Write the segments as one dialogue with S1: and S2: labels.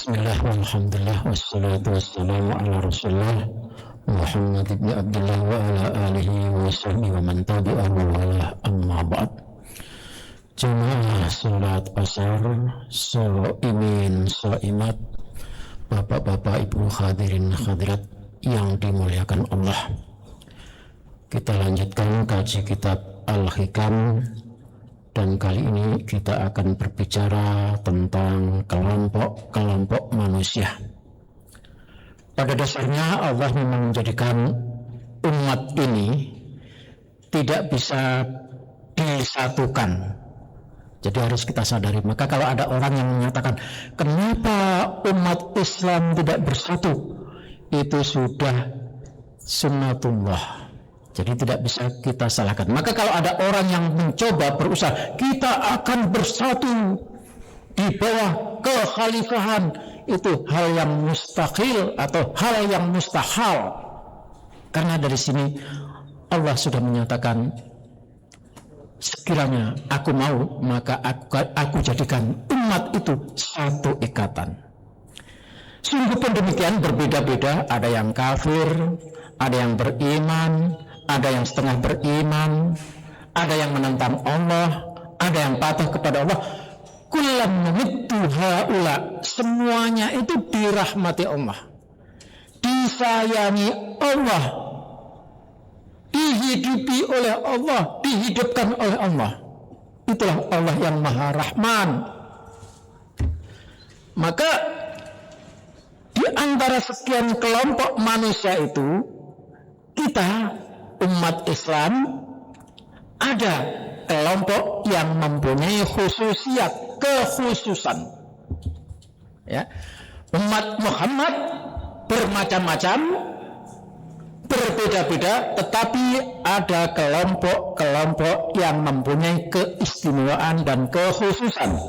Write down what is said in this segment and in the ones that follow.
S1: Bismillah, walhamdulillah, wassalatu wassalamu ala rasulullah Muhammad ibn Abdullah wa ala alihi wa sahbihi wa man tabi'ahu wa ala amma ba'd. Jemaah salat asar, shaimin shaimat, bapak-bapak, ibu hadirin hadirat yang dimuliakan Allah. Kita lanjutkan kaji kitab Al-Hikam. Dan kali ini kita akan berbicara tentang kelompok-kelompok manusia. Pada dasarnya Allah memang menjadikan umat ini tidak bisa disatukan. Jadi harus kita sadari. Maka kalau ada orang yang menyatakan, kenapa umat Islam tidak bersatu? Itu sudah sunnatullah. Jadi tidak bisa kita salahkan. Maka kalau ada orang yang mencoba berusaha, kita akan bersatu di bawah kekhalifahan, itu hal yang mustahil atau hal yang mustahil. Karena dari sini Allah sudah menyatakan, sekiranya aku mau, maka aku jadikan umat itu satu ikatan. Sungguh pun demikian, berbeda-beda, ada yang kafir, ada yang beriman, ada yang setengah beriman, ada yang menentang Allah, ada yang patuh kepada Allah. Kullam numiddu haula, semuanya itu dirahmati Allah, disayangi Allah, dihidupi oleh Allah, dihidupkan oleh Allah. Itulah Allah yang Maha Rahman. Maka di antara sekian kelompok manusia itu, kita umat Islam ada kelompok yang mempunyai kekhususan. Ya. Umat Muhammad bermacam-macam, berbeda-beda, tetapi ada kelompok-kelompok yang mempunyai keistimewaan dan kekhususan.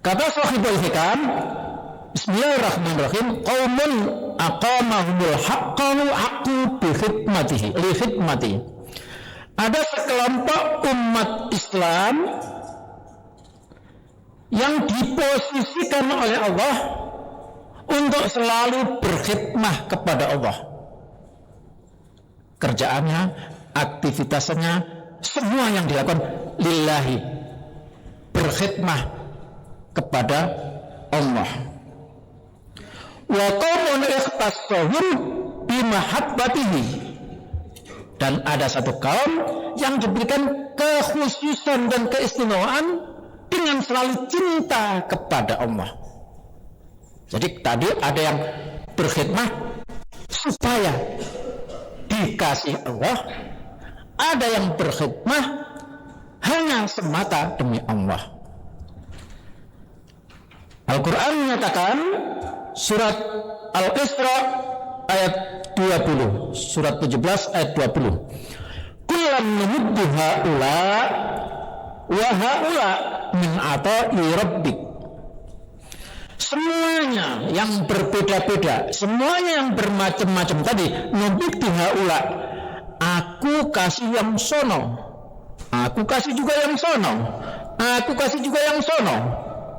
S1: Kata Shahibul Hikam, Bismillahirrahmanirrahim, qaumun aqamahumul haqqu bi khidmatihi. Ada sekelompok umat Islam yang diposisikan oleh Allah untuk selalu berkhidmah kepada Allah. Kerjaannya, aktivitasnya, semua yang dilakukan lillahi, berkhidmah kepada Allah. Wa qaumun ikhtassahum bimahabbatihi, dan ada satu kaum yang diberikan kekhususan dan keistimewaan dengan selalu cinta kepada Allah. Jadi tadi ada yang berkhidmah supaya dikasih Allah, ada yang berkhidmah hanya semata demi Allah. Al-Quran menyatakan, surat Al-Isra ayat 20, surat 17 ayat 20. Kullam numiddu haula wa haula min ata'i rabbik. Semuanya yang berbeda-beda, semuanya yang bermacam-macam tadi, numiddu haula, aku kasih yang sono, aku kasih juga yang sono, aku kasih juga yang sono,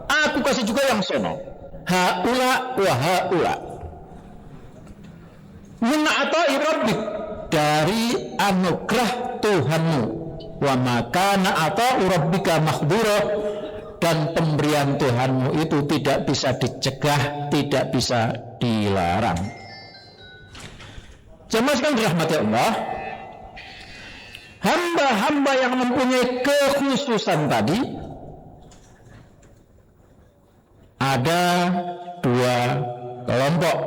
S1: aku kasih juga yang sono. Haula wa haula min ata'i rabbik, dari anugerah Tuhanmu. Wa makana ata'u rabbika mahdura, dan pemberian Tuhanmu itu tidak bisa dicegah, tidak bisa dilarang. Jemaah sekalian dirahmati Allah, hamba-hamba yang mempunyai kekhususan tadi ada dua kelompok.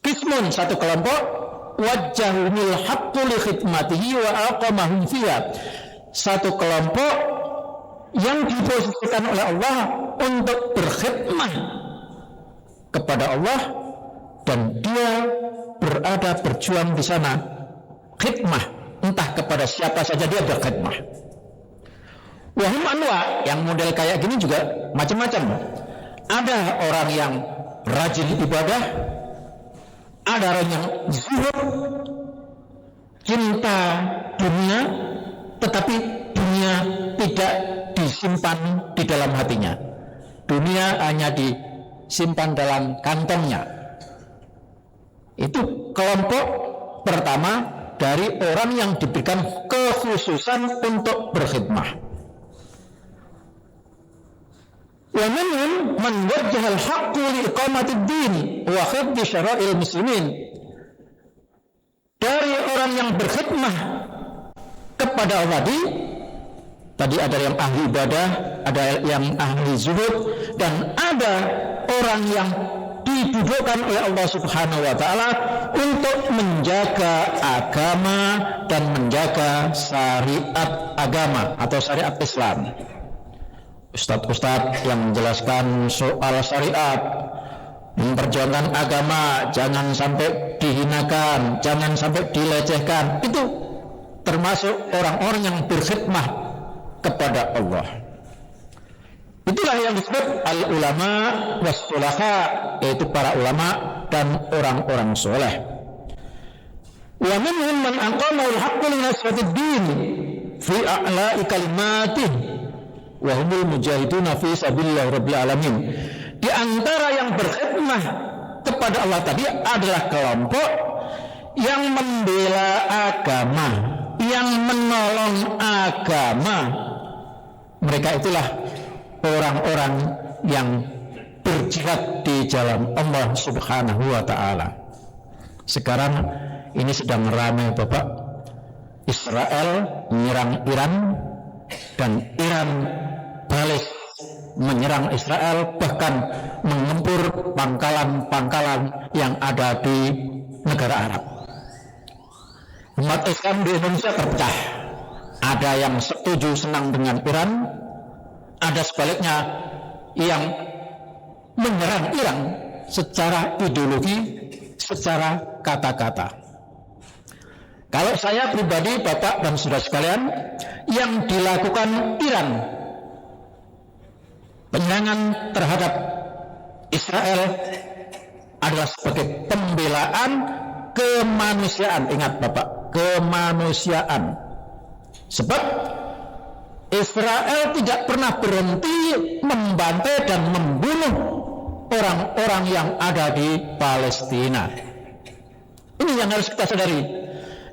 S1: Kismun, satu kelompok, wajjahumil haqqu li khidmatihi wa aqamahum fiha, satu kelompok yang diposisikan oleh Allah untuk berkhidmah kepada Allah, dan dia berada berjuang di sana, khidmah, entah kepada siapa saja dia berkhidmah. Wahum anwa, yang model kayak gini juga macam-macam. Ada orang yang rajin ibadah, ada orang yang zuhud, cinta dunia, tetapi dunia tidak disimpan di dalam hatinya. dunia hanya disimpan dalam kantongnya. Itu kelompok pertama dari orang yang diberikan kekhususan untuk berkhidmah. Wa minhum man wajjaha al-haqqu li iqamati ad-din wa khaddi syara'il muslimin. Dari orang yang berkhidmah kepada Allah tadi ada yang ahli ibadah, ada yang ahli zuhud, dan ada orang yang didudukkan oleh Allah Subhanahu wa taala untuk menjaga agama dan menjaga syariat agama atau syariat Islam. Ustadz-ustadz yang menjelaskan soal syariat, memperjuangkan agama, jangan sampai dihinakan, jangan sampai dilecehkan, itu termasuk orang-orang yang berkhidmah kepada Allah. Itulah yang disebut al-ulama was-sulaha, yaitu para ulama dan orang-orang soleh. Wa minhum man aqama al-haqqa li nasrati ad-din fi a'la'i kalimatih wa humul mujahiduna fi sabilillah rabbil alamin. Di antara yang berkhidmah kepada Allah tadi adalah kelompok yang membela agama, yang menolong agama. Mereka itulah orang-orang yang berjihad di jalan Allah Subhanahu wa taala. Sekarang ini sedang ramai Bapak, Israel menyerang Iran dan Iran balik menyerang Israel, bahkan mengempur pangkalan-pangkalan yang ada di negara Arab. Umat Islam di Indonesia terpecah. Ada yang setuju senang dengan Iran, ada sebaliknya yang menyerang Iran secara ideologi, secara kata-kata. Kalau saya pribadi, Bapak dan saudara sekalian, yang dilakukan Iran, penyerangan terhadap Israel, adalah sebagai pembelaan kemanusiaan. Ingat Bapak, kemanusiaan. Sebab Israel tidak pernah berhenti membantai dan membunuh orang-orang yang ada di Palestina. Ini yang harus kita sadari.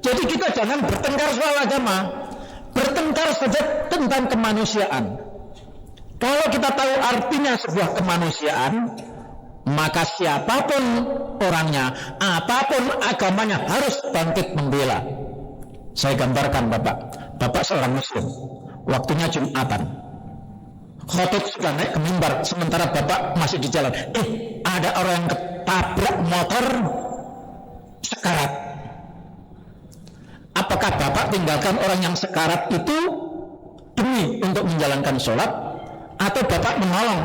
S1: Jadi kita jangan bertengkar soal agama, bertengkar saja tentang kemanusiaan. Kalau kita tahu artinya sebuah kemanusiaan, maka siapapun orangnya, apapun agamanya harus bangkit membela. Saya gambarkan Bapak seorang muslim, waktunya Jumatan, khotib sudah naik ke mimbar, sementara Bapak masih di jalan. Ada orang yang ketabrak motor sekarat. Apakah Bapak tinggalkan orang yang sekarat itu demi untuk menjalankan sholat, atau Bapak menolong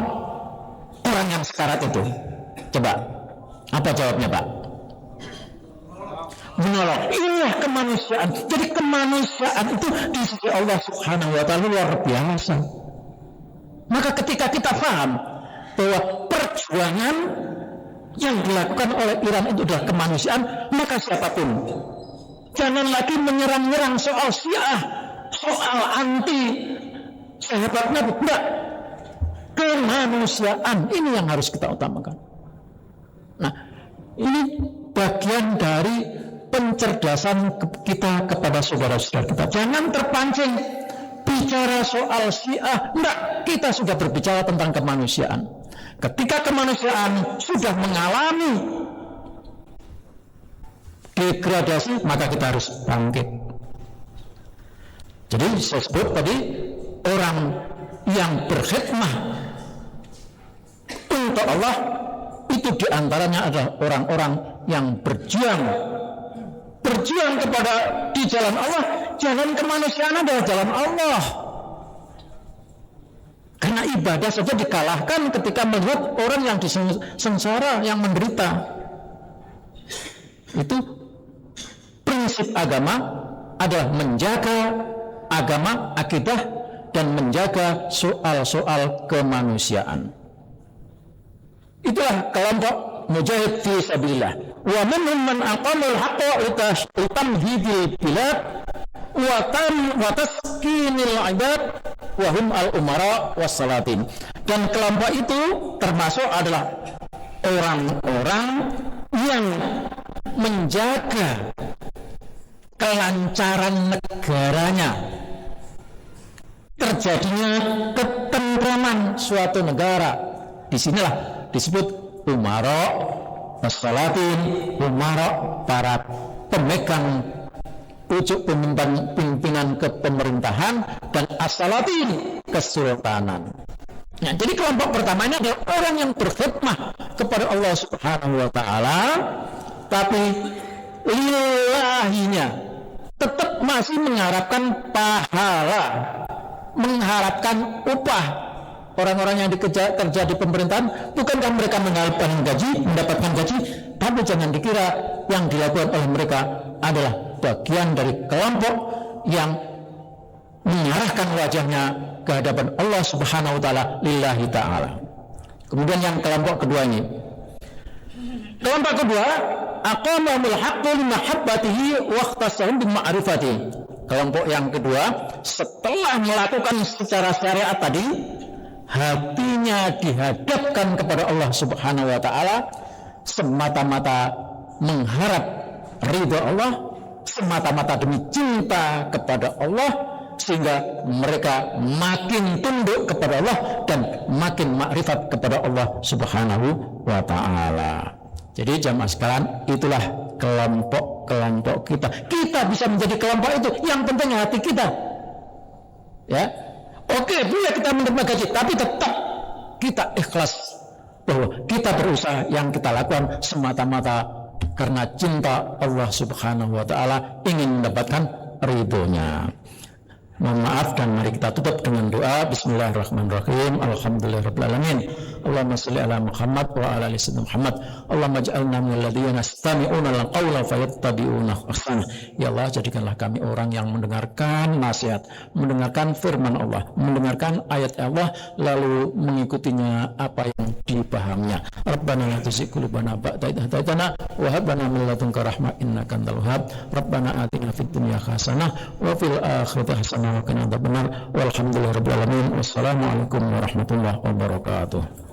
S1: orang yang sekarat itu? Coba, apa jawabnya Pak? Menolong. Inilah kemanusiaan. Jadi kemanusiaan itu di sisi Allah Subhanahu wa taala luar biasa. Maka ketika kita paham bahwa perjuangan yang dilakukan oleh Iran itu adalah kemanusiaan, maka siapapun jangan lagi menyerang-nyerang soal Syiah, soal anti sahabatnya. Enggak. Kemanusiaan ini yang harus kita utamakan. Nah, ini bagian dari pencerdasan kita kepada saudara-saudara kita. Jangan terpancing bicara soal Syiah. Enggak, kita sudah berbicara tentang kemanusiaan. Ketika kemanusiaan sudah mengalami degradasi, maka kita harus bangkit. Jadi saya sebut tadi, orang yang berkhidmah untuk Allah itu diantaranya adalah orang-orang yang berjuang kepada di jalan Allah. Jalan kemanusiaan adalah jalan Allah. Karena ibadah saja dikalahkan ketika melihat orang yang disengsara, yang menderita. Itu prinsip agama adalah menjaga agama, akidah, dan menjaga soal-soal kemanusiaan. Itulah kelompok mujahid fi sabilillah. Wa minhum man aqama al-haqqa li tamhidil bilad wa taskinil ibad wa hum al-umara was salatin. Dan kelompok itu termasuk adalah orang-orang yang menjaga kelancaran negaranya, terjadinya ketentraman suatu negara. Disinilah disebut umara as-salatin, umara para pemegang pucuk pimpinan kepemerintahan, dan as-salatin kesultanan. Nah, jadi kelompok pertama ini adalah orang yang berkhidmah kepada Allah Subhanahu wa taala, tapi lillahinya tetap masih mengharapkan pahala, mengharapkan upah. Orang-orang yang kerja di pemerintahan, bukankah mereka mendapatkan gaji, tapi jangan dikira yang dilakukan oleh mereka adalah bagian dari kelompok yang mengarahkan wajahnya ke hadapan Allah Subhanahu wa taala, lillahi taala. Kemudian yang kelompok kedua ini. Kelompok kedua, aqamul haqqu li mahabbatihi wa ikhtasahum bi ma'rifatihi. Kelompok yang kedua, setelah melakukan secara syariat tadi, hatinya dihadapkan kepada Allah Subhanahu wa taala semata-mata mengharap ridha Allah, semata-mata demi cinta kepada Allah, sehingga mereka makin tunduk kepada Allah dan makin makrifat kepada Allah Subhanahu wa taala. Jadi jamaah sekalian, itulah kelompok-kelompok kita. Kita bisa menjadi kelompok itu, yang penting hati kita. Ya. Oke, boleh kita menerima gaji, tapi tetap kita ikhlas bahwa kita berusaha, yang kita lakukan semata-mata karena cinta Allah Subhanahu wa taala, ingin mendapatkan ridhonya. Mohon maaf, dan mari kita tutup dengan doa. Bismillahirrahmanirrahim. Alhamdulillahirabbil alamin. Allahumma shalli ala Muhammad wa ala ali sayyidina Muhammad. Allahumma ij'alna minal ladzina yastami'una al-qawla fayattabi'una ahsana. Ya Allah, jadikanlah kami orang yang mendengarkan nasihat, mendengarkan firman Allah, mendengarkan ayat Allah, lalu mengikutinya apa yang dipahaminya. Rabbana la tuzigh qulubana ba'da idh hadaytana wa hab lana min ladunka rahmah innaka antal wahhab. Rabbana atina fid dunya hasanah wa fil akhirati hasanah wa qina adzabannar. Walhamdulillahirabbil alamin. Wassalamualaikum warahmatullahi wabarakatuh.